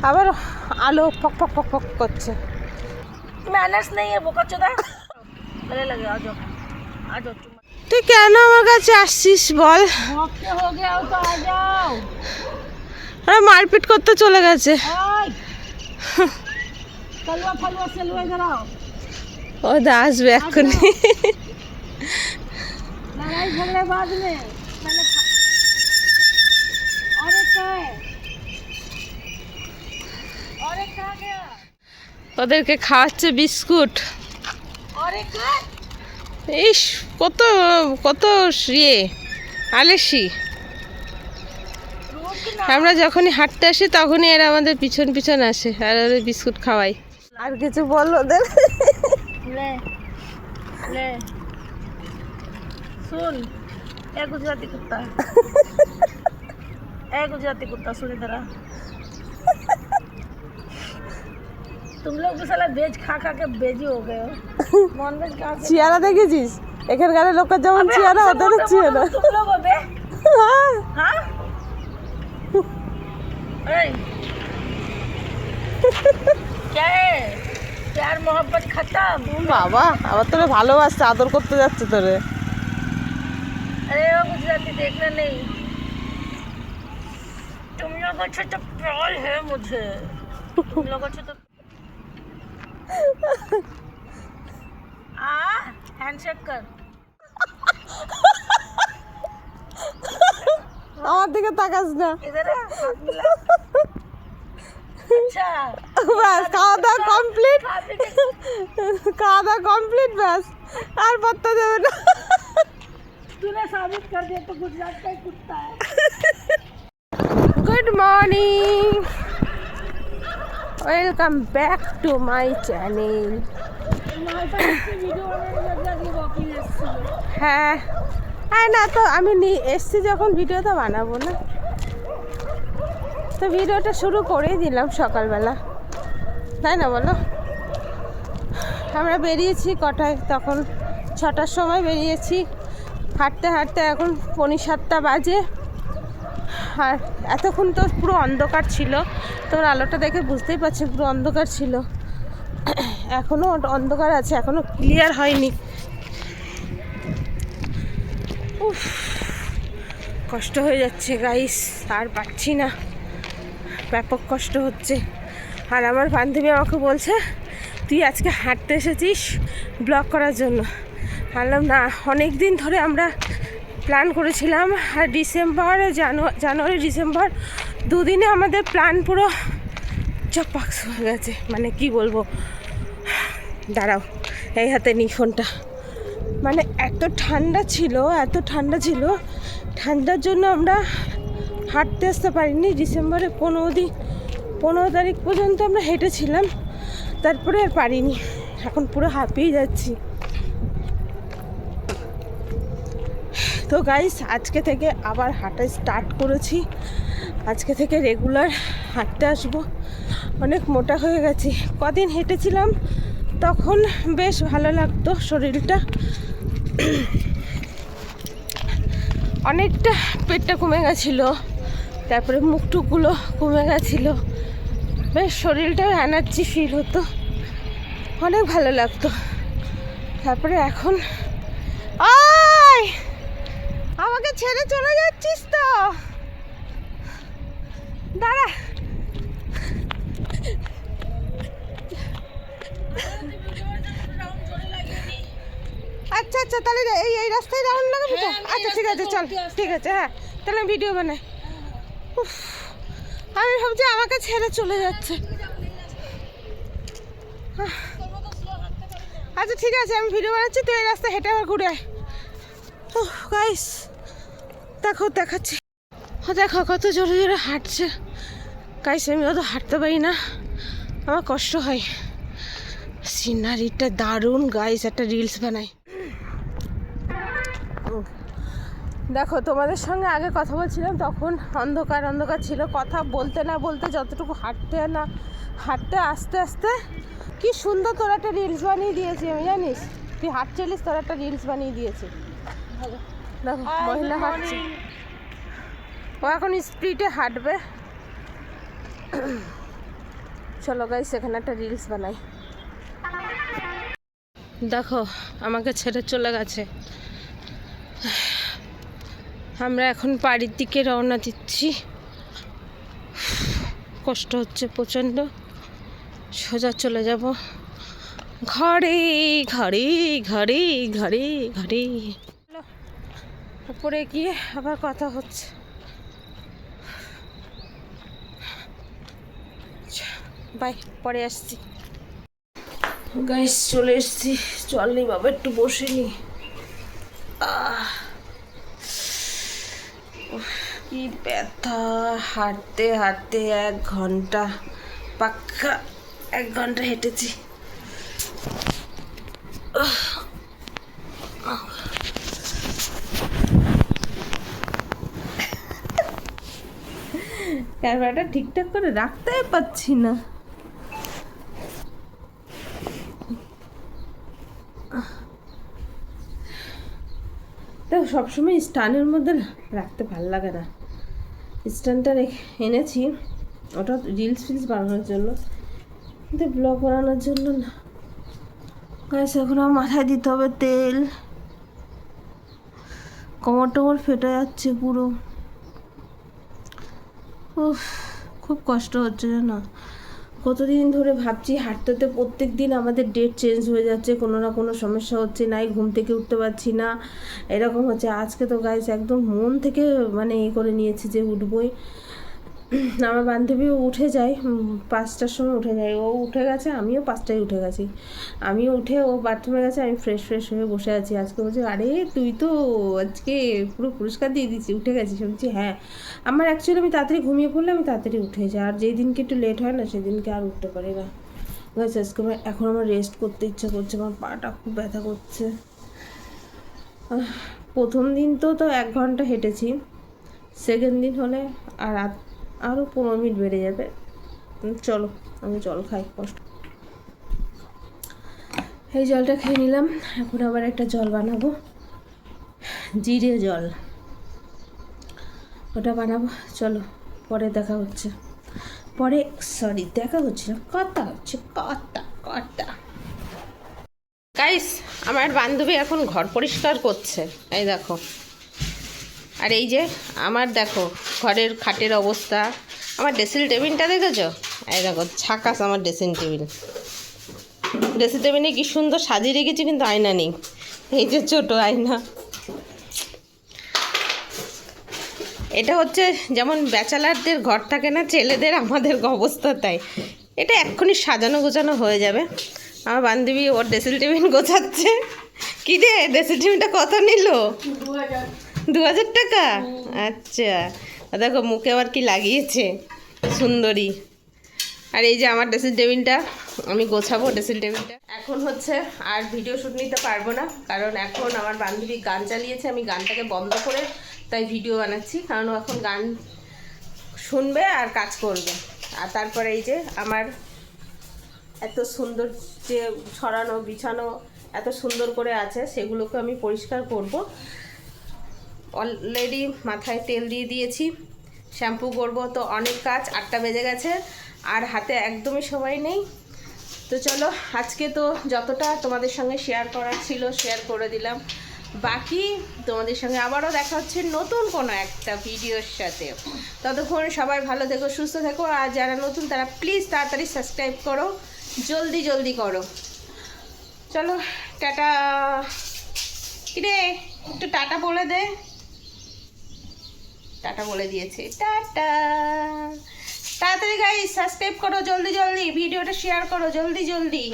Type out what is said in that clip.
আবার আলো ফক ফক ফক ফক করছে। मैनर्स नहीं है बोका चोदा गले लगे आ जाओ তুই কেন আমার কাছে আসছিস বল? वक्त हो गया हो तो आ जाओ। আরে মারপিট করতে চলে গেছে। ओए कलवा फलवा सेलवा इधर आओ। ও আসবে এক্ষুনি। लड़ाई झगड़े बाद में मैंने और एक क्या है और एक कहाँ गया ওদেরকে খাওয়াচ্ছে বিস্কুট। और एक कहाँ ইস কত কত ইয়ে আলেসি। আমরা যখনই হাঁটতে আসি তখনই এরা আমাদের পিছন পিছন আসে আর ওদের বিস্কুট খাওয়াই। আর কিছু বল ওদের। ले ले सुन ए गुजराती कुत्ता सुन इधर आ। तुम लोग भी साला वेज खा खा के बेजी हो गए हो। नॉन वेज खा के চেহারা দেখেছিস এখানকার লোকের যেমন চেহারা ওদের চেহারা। तुम लोग हो बे हाँ ए क्या है प्यार मोहब्बत खत्म। বাবা আবার তোরে ভালোবাসছে আদর করতে যাচ্ছে তোরে। अरे वो गुजराती देखना नहीं तुम लोगों से तो प्यार है मुझे तुम लोगों से तो हैंडशेक कर আমার দিকে তাকাস না। इधर आ हाथ मिला। अच्छा ব্যাস খাওয়া দাওয়া কমপ্লিট। खा पी के খাওয়া দাওয়া কমপ্লিট ব্যাস আর পত্তা দেবে না। तूने साबित कर दिया तो गुजरात का ही कुत्ता है। Good morning welcome back to my channel. Video बनाने लग जाती वॉकिंग एससी হ্যাঁ হ্যাঁ না তো আমি এসছি যখন ভিডিও তো বানাবো না, তো ভিডিওটা শুরু করেই দিলাম সকালবেলা, তাই না বলো? আমরা বেরিয়েছি কটায়, তখন 6টার সময় বেরিয়েছি, হাঁটতে হাঁটতে এখন 6:45 বাজে। আর এতক্ষণ তো পুরো অন্ধকার ছিল, তোর আলোটা দেখে বুঝতেই পারছি পুরো অন্ধকার ছিল, এখনও অন্ধকার আছে, এখনও ক্লিয়ার হয়নি। উফ কষ্ট হয়ে যাচ্ছে গাইস, আর পাচ্ছি না, ব্যাপক কষ্ট হচ্ছে। আর আমার বান্ধবী আমাকে বলছে তুই আজকে হাঁটতে এসেছিস ব্লগ করার জন্য। বললাম না, অনেক দিন ধরে আমরা প্ল্যান করেছিলাম, আর জানুয়ারি ডিসেম্বর দুদিনে আমাদের প্ল্যান পুরো চপাক্স হয়ে গেছে। মানে কি বলবো, দাঁড়াও এই হাতে নি ফোনটা। মানে এত ঠান্ডা ছিল, ঠান্ডার জন্য আমরা হাঁটতে আসতে পারিনি। ডিসেম্বরে 15 তারিখ পর্যন্ত আমরা হেঁটেছিলাম, তারপরে আর পারিনি। এখন পুরো হাঁপিয়ে যাচ্ছি। তো গাইস আজকে থেকে আবার হাঁটা স্টার্ট করেছি, আজকে থেকে রেগুলার হাঁটতে আসবো। অনেক মোটা হয়ে গেছি, কদিন হেঁটেছিলাম তখন বেশ ভালো লাগতো শরীরটা, অনেকটা পেটটা কমে গেছিলো, তারপরে মুখটুকগুলো কমে গেছিলো, বেশ শরীরটাও এনার্জি ফিল হতো, অনেক ভালো লাগতো। তারপরে এখন আয় আমাকে ছেড়ে চলে যাচ্ছিস তো, দাঁড়া। আচ্ছা আচ্ছা তাহলে এই রাস্তায় রাউন্ড লাগাবো তো? আচ্ছা ঠিক আছে চল, ঠিক আছে, হ্যাঁ তাহলে আমি ভিডিও বানাই। উফ আমি ভাবছি আমাকে ছেড়ে চলে যাচ্ছে। আচ্ছা ঠিক আছে আমি ভিডিও বানাচ্ছি, তুই এই রাস্তায় হেঁটে আবার ঘুরে আয়। ও গাইস দেখো দেখাচ্ছি, দেখো কত জোরে জোরে হাঁটছে। গাইস আমি অত হাঁটতে পারি না, আমার কষ্ট হয়। সিনারিটা দারুণ গাইস, একটা রিলস বানাই। দেখো তোমাদের সঙ্গে আগে কথা বলছিলাম, তখন অন্ধকার ছিল, কথা বলতে না বলতে যতটুকু হাঁটতে আস্তে আস্তে কি সুন্দর তোর একটা রিলস বানিয়ে দিয়েছি আমি, জানিস? তুই হাঁটছিলিস, তোর একটা রিলস বানিয়ে দিয়েছি। দেখো মহিলা হাঁটছে, ও এখন স্পিডে হাঁটবে। চলো গাইস এখানে একটা রিলস বানাই। দেখো আমাকে ছেড়ে চলে গেছে। আমরা এখন বাড়ির দিকে রওনা দিচ্ছি। কষ্ট হচ্ছে প্রচণ্ড। সোজা চলে যাব ঘরে ঘরে ঘরে ঘরে ঘরে। উপরে গিয়ে আবার কথা হচ্ছে। বাই, পরে আসছি। গাইস চলে এসছি। চল নি বাবা, একটু বসে নি। কি ব্যথা, হাঁটতে হাঁটতে 1 ঘন্টা, পাক্কা 1 ঘন্টা হেঁটেছি। ক্যামেরাটা ঠিকঠাক করে রাখতে পারছি না। দেখো সবসময় স্ট্যান্ডের মধ্যে রাখতে ভালো লাগে না। স্ট্যান্ডটা এনেছি ওটা রিলস ফিলস বানানোর জন্য, কিন্তু ব্লগ বানানোর জন্য না। গাইস এখন আমার মাথায় দিতে হবে তেল। কোমর টোমর ফেটে যাচ্ছে পুরো। উফ, খুব কষ্ট হচ্ছে জানো। কতদিন ধরে ভাবছি হাঁটতে, প্রত্যেক দিন আমাদের ডেট চেঞ্জ হয়ে যাচ্ছে, কোনো না কোনো সমস্যা হচ্ছে, নাই ঘুম থেকে উঠতে পারছি না, এরকম হচ্ছে। আজকে তো গাইস একদম মন থেকে মানে করে নিয়েছি যে উঠবই। আমার বান্ধবীও উঠে যায় 5টার সময় উঠে যায়। ও উঠে গেছে, আমিও 5টায় উঠে গেছি। আমিও উঠে ও বাথরুমে গেছে, আমি ফ্রেশ হয়ে বসে আছি। আজকে বলছি আরে তুই তো আজকে পুরো পুরস্কার দিয়ে দিচ্ছি, উঠে গেছিস। বলছি হ্যাঁ, আমার অ্যাকচুয়ালি আমি তাড়াতাড়ি ঘুমিয়ে পড়লে আমি তাড়াতাড়ি উঠে যাই, আর যেই দিনকে একটু লেট হয় না সেদিনকে আর উঠতে পারি না। আজকে এখন আমার রেস্ট করতে ইচ্ছা করছে, আমার পাটা খুব ব্যথা করছে। প্রথম দিন তো 1 ঘন্টা হেঁটেছি, সেকেন্ড দিন হলে আর আরও 15 মিনিট বেড়ে যাবে। চলো আমি জল খাই। কষ্ট, এই জলটা খেয়ে নিলাম। এখন আবার একটা জল বানাবো, জিরে জল, ওটা বানাবো। চলো পরে দেখা হচ্ছে। দেখা হচ্ছে না, কথা হচ্ছে কথা। গাইস আমার বান্ধবী এখন ঘর পরিষ্কার করছে, এই দেখো। আর এই যে আমার দেখো ঘরের খাটের অবস্থা। আমার ড্রেসিং টেবিলটা দেখেছো? এই দেখো ঝাকাস আমার ড্রেসিং টেবিলে কি সুন্দর সাজিয়ে রেখেছি, কিন্তু আয়না নেই। এই যে ছোট আয়না। এটা হচ্ছে যেমন ব্যাচেলারদের ঘর থাকে না ছেলেদের, আমাদের অবস্থা তাই। এটা এক্ষুনি সাজানো গোছানো হয়ে যাবে। আমার বান্ধবী ওর ড্রেসিং টেবিল গোছাচ্ছে। কী রে, ড্রেসিং টেবিলটা কত নিল? 2000 টাকা? আচ্ছা, দেখো মুখে আবার কি লাগিয়েছে, সুন্দরী। আর এই যে আমার ড্রেসিং টেবিলটা আমি গোছাবো। ড্রেসিং টেবিলটা এখন হচ্ছে আর ভিডিও শ্যুট নিতে পারবো না, কারণ এখন আমার বান্ধবী গান চালিয়েছে। আমি গানটাকে বন্ধ করে তাই ভিডিও বানাচ্ছি, কারণ ও এখন গান শুনবে আর কাজ করবে। আর তারপরে এই যে আমার এত সুন্দর যে ছড়ানো বিছানো এত সুন্দর করে আছে, সেগুলোকে আমি পরিষ্কার করব। অলরেডি মাথায় তেল দিয়ে দিয়েছি, শ্যাম্পু করব, তো অনেক কাজ। 8টা বেজে গেছে আর হাতে একদমই সময় নেই। তো চলো আজকে তো যতটা তোমাদের সঙ্গে শেয়ার করার ছিল শেয়ার করে দিলাম। বাকি তোমাদের সঙ্গে আবারও দেখা হচ্ছে নতুন কোনো একটা ভিডিওর সাথে। ততক্ষণ সবাই ভালো থেকো, সুস্থ থেকো। আর যারা নতুন তারা প্লিজ তাড়াতাড়ি সাবস্ক্রাইব করো, জলদি করো। চলো টাটা। কিরে একটু টাটা বলে দে। টাটা বলে দিয়েছে, টাটা। তাড়াতাড়ি গাইস সাবস্ক্রাইব করো, জলদি ভিডিওটা শেয়ার করো, জলদি।